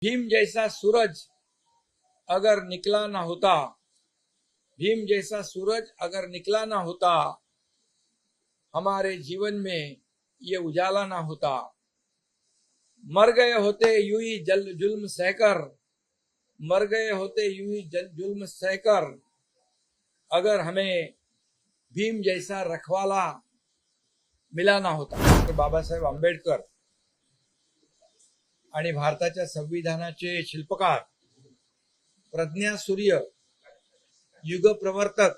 भीम जैसा सूरज अगर निकला ना होता, भीम जैसा सूरज अगर निकला ना होता, हमारे जीवन में ये उजाला ना होता। मर गए होते यूं ही जुल्म सहकर, मर गए होते यूं ही जुल्म सहकर, अगर हमें भीम जैसा रखवाला मिला ना होता। तो बाबासाहेब आंबेडकर आणि भारताच्या संविधानाचे शिल्पकार, प्रज्ञा सूर्य, युग प्रवर्तक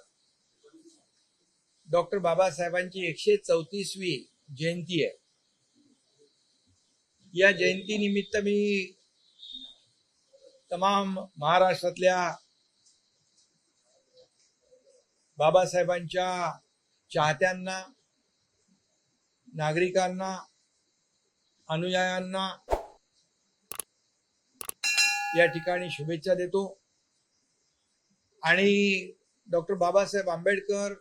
डॉक्टर बाबासाहेबांची 134वी जयंती आहे। या जयंती निमित्त मी तमाम महाराष्ट्रातल्या बाबासाहेबांच्या चाहत्यांना, नागरिकांना, अनुयायांना या ठिकाणी शुभेच्छा देतो। आणि डॉक्टर बाबासाहेब आंबेडकर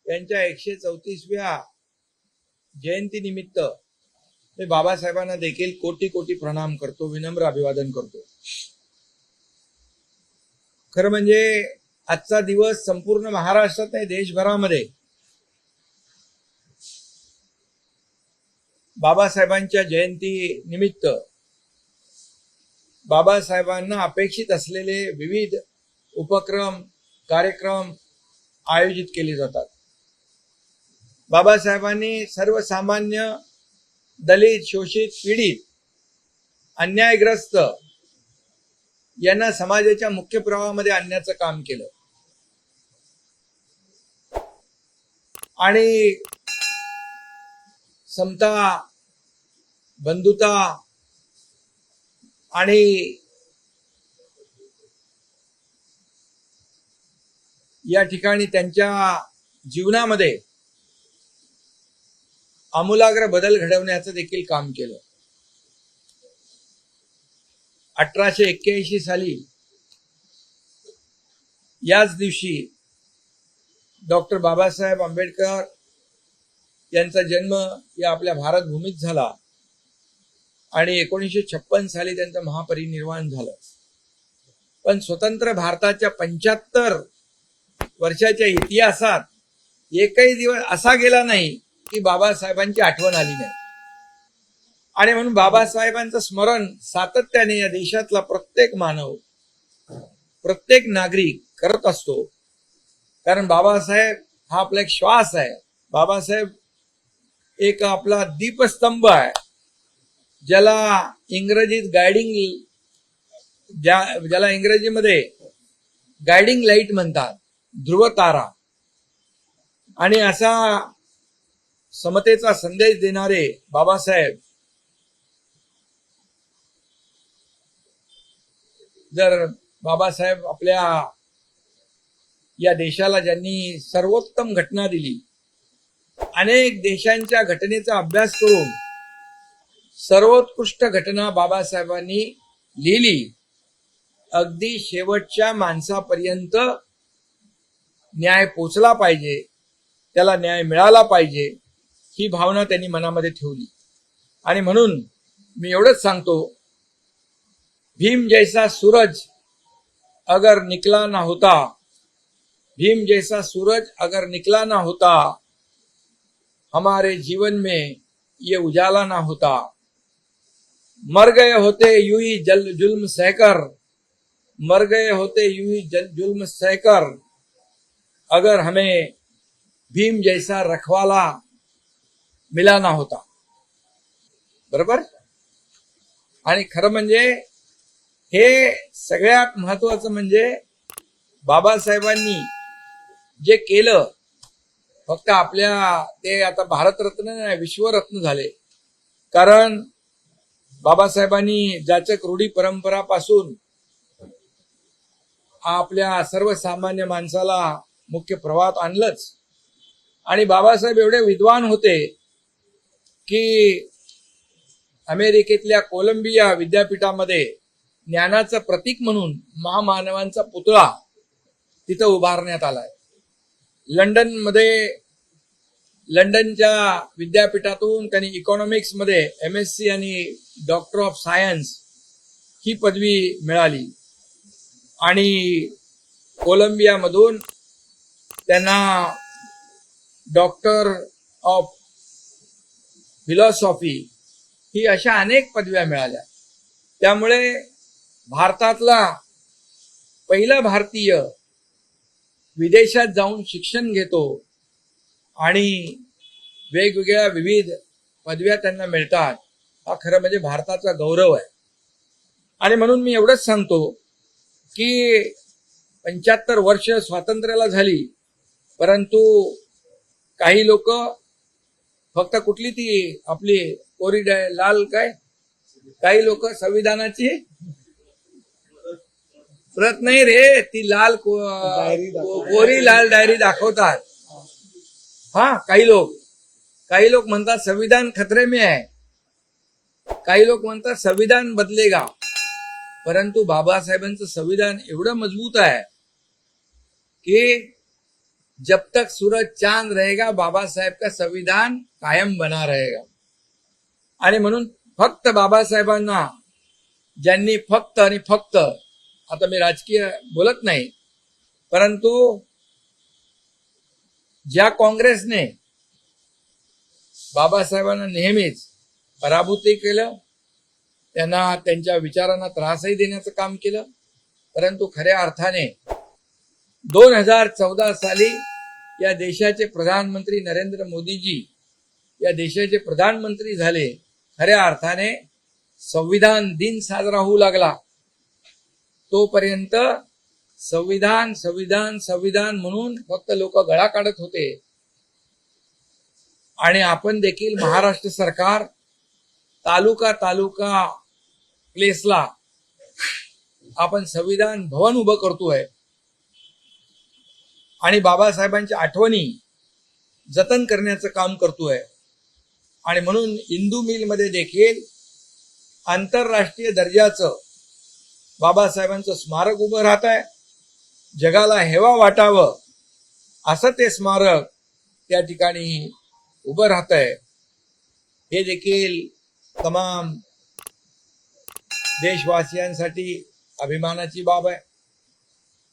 यांच्या 134व्या जयंती निमित्त मी बाबासाहेबांना देखील कोटी कोटी प्रणाम करतो, विनम्र अभिवादन करतो। खरं म्हणजे आजचा दिवस संपूर्ण महाराष्ट्रात नाही, देशभरामध्ये बाबासाहेबांच्या जयंती निमित्त बाबासाहेबांना अपेक्षित असलेले विविध उपक्रम, कार्यक्रम आयोजित केले जातात। बाबासाहेबांनी सर्वसामान्य, दलित, शोषित, पीडित, अन्यायग्रस्त यांना समाजाच्या मुख्य प्रवाहामध्ये आणण्याचं काम केलं आणि समता, बंधुता आणि या ठिकाणी त्यांच्या जीवनामध्ये आमूलाग्र बदल घडवण्याचं देखील काम केलं। 1881 साली याच दिवशी डॉक्टर बाबासाहेब आंबेडकर यांचा जन्म या आपल्या भारत भूमीत झाला आणि 1956 साली त्यांचं महापरिनिर्वाण झालं। पण स्वतंत्र भारताच्या 75 वर्षाच्या इतिहासात एकही दिवस असा गेला नाही की बाबासाहेबांची आठवण आली नाही। आणि म्हणून बाबासाहेबांचं स्मरण सातत्याने या देशातला प्रत्येक मानव, प्रत्येक नागरिक करत असतो। कारण बाबासाहेब हा आपला एक श्वास आहे। बाबासाहेब एक आपला दीपस्तंभ आहे, ज्याला इंग्रजीत ज्याला इंग्रजीमध्ये गायडिंग लाईट म्हणतात, ध्रुव तारा। आणि असा समतेचा संदेश देणारे बाबासाहेब जर बाबासाहेब आपल्या या देशाला ज्यांनी सर्वोत्तम घटना दिली, अनेक देशांच्या घटनेचा अभ्यास करून सर्वोत्कृष्ट घटना बाबासाहेबांनी लिहिली, अगदी शेवटच्या माणसापर्यंत न्याय पोचला पाहिजे, त्याला न्याय मिळाला पाहिजे, ही भावना त्यांनी मनामध्ये ठेवली। आणि म्हणून मी एवढंच सांगतो, भीम जैसा सूरज अगर निकला ना होता, भीम जैसा सूरज अगर निकला ना होता, हमारे जीवन में ये उजाला ना होता। मर गए होते यूं ही जुल्म सहकर, मर गए होते यूं ही जुल्म सहकर, अगर हमें भीम जैसा रखवाला मिला ना होता। बरोबर। आणि खरं म्हणजे हे सगळ्यात महत्वाचं म्हणजे बाबासाहेबांनी जे केलं, फक्त आपल्या ते आता भारतरत्न नाही, विश्वरत्न झाले। कारण बाबासाहेबांनी जाचक रूढी परंपरापासून आपल्या सर्वसामान्य माणसाला मुख्य प्रवाहात आणलंच। आणि बाबासाहेब एवढे विद्वान होते की अमेरिकेतल्या कोलंबिया विद्यापीठामध्ये ज्ञानाचं प्रतीक म्हणून महामानवांचा पुतळा तिथं उभारण्यात आलाय। लंडनच्या विद्यापीठातून त्यांनी इकॉनॉमिक्स मध्ये MSc आणि डॉक्टर ऑफ सायन्स ही पदवी मिळाली आणि कोलंबियामधून त्यांना डॉक्टर ऑफ फिलॉसॉफी ही अशा अनेक पदव्या मिळाल्या. त्यामुळे भारतातला पहिला भारतीय विदेशात जाऊन शिक्षण घेतो आणि वेगवेगळ्या विविध पदव्या त्यांना मिळतात, हा खरं म्हणजे भारताचा गौरव आहे. आणि म्हणून मी एवढंच सांगतो की 75 वर्ष स्वातंत्र्याला झाली, परंतु काही लोक फक्त कुठली ती आपली कोरी लाल काय, काही लोक संविधानाची प्रत नाही रे, ती लाल कोरी लाल डायरी दाखवतात. हा, काही लोक म्हणतात संविधान खतरे में आहे, काही लोक म्हणतात संविधान बदलेगा. परंतु बाबासाहेबांचं संविधान एवढं मजबूत आहे की जब तक सूरज चांद रहेगा बाबा साहेब का संविधान कायम बना रहेगा. आणि म्हणून फक्त बाबासाहेबांना ज्यांनी फक्त आणि फक्त, आता मी राजकीय बोलत नाही, परंतु ज्या काँग्रेसने बाबासाहेबांना नेहमीच पराभूतही केलं, त्यांना त्यांच्या विचारांना त्रासही देण्याचं काम केलं, परंतु खऱ्या अर्थाने 2014 साली या देशाचे प्रधानमंत्री नरेंद्र मोदीजी या देशाचे प्रधानमंत्री झाले. खऱ्या अर्थाने संविधान दिन साजरा होऊ लागला. तोपर्यंत संविधान संविधान संविधान म्हणून फक्त लोक गळा काढत होते. आणि आपण देखील महाराष्ट्र सरकार तालुका प्लेसला आपण संविधान भवन उभं करतोय आणि बाबासाहेबांच्या आठवणी जतन करण्याचं काम करतोय. आणि म्हणून इंदू मिलमध्ये देखील आंतरराष्ट्रीय दर्जाचं बाबासाहेबांचं स्मारक उभं राहत आहे. जगाला हेवा वाटावं असं ते स्मारक त्या ठिकाणी उभं राहत आहे. हे देखील तमाम देशवासियांसाठी अभिमानाची बाब आहे.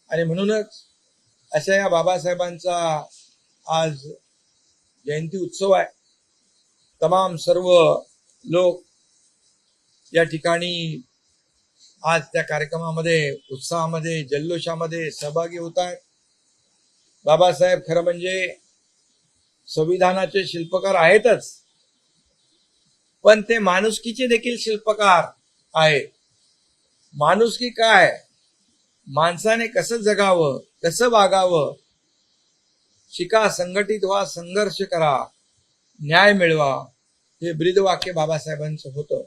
आणि म्हणूनच अशा या बाबासाहेबांचा आज जयंती उत्सव आहे. तमाम सर्व लोक या ठिकाणी आज त्या कार्यक्रमामध्ये उत्साहामध्ये जल्लोषामध्ये सहभागी होत आहेत. बाबासाहेब खरं म्हणजे संविधानाचे शिल्पकार आहेतच, पण ते माणुसकीचे देखील शिल्पकार आहेत. माणुसकी काय, माणसाने कसं जगावं, कसं वागावं, शिका, संघटित व्हा, संघर्ष करा, न्याय मिळवा, हे ब्रीदवाक्य बाबासाहेबांचं होतं.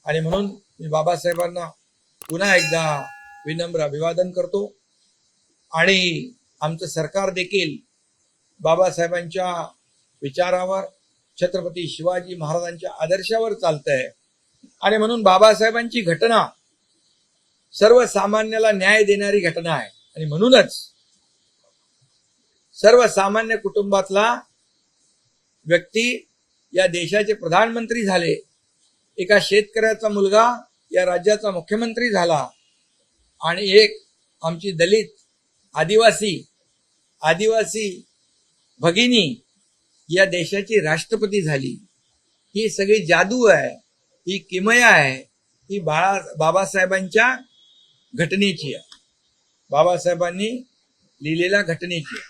आणि म्हणून मी बाबासाहेबांना पुन्हा एकदा विनम्र अभिवादन करतो. आणि आमचं सरकार देखील बाबासाहेबांच्या विचारावर, छत्रपती शिवाजी महाराजांच्या आदर्शावर चालतंय. आणि म्हणून बाबासाहेबांची घटना सर्वसामान्याला न्याय देणारी घटना आहे. आणि म्हणूनच सर्वसामान्य कुटुंबातला व्यक्ती या देशाचे प्रधानमंत्री झाले, एका शेतकऱ्याचा मुलगा या राज्याचा मुख्यमंत्री झाला, आणि एक आमची दलित आदिवासी भगिनी या देशाची राष्ट्रपती झाली. ही सगळी जादू आहे, ही किमया आहे, ही बाबासाहेबांच्या घटनेची आहे, बाबासाहेबांनी लिहिलेल्या घटनेची आहे.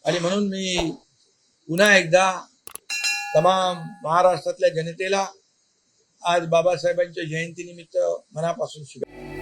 आणि म्हणून मी पुन्हा एकदा तमाम महाराष्ट्रातल्या जनतेला आज बाबासाहेबांच्या जयंतीनिमित्त मनापासून शुभेच्छा.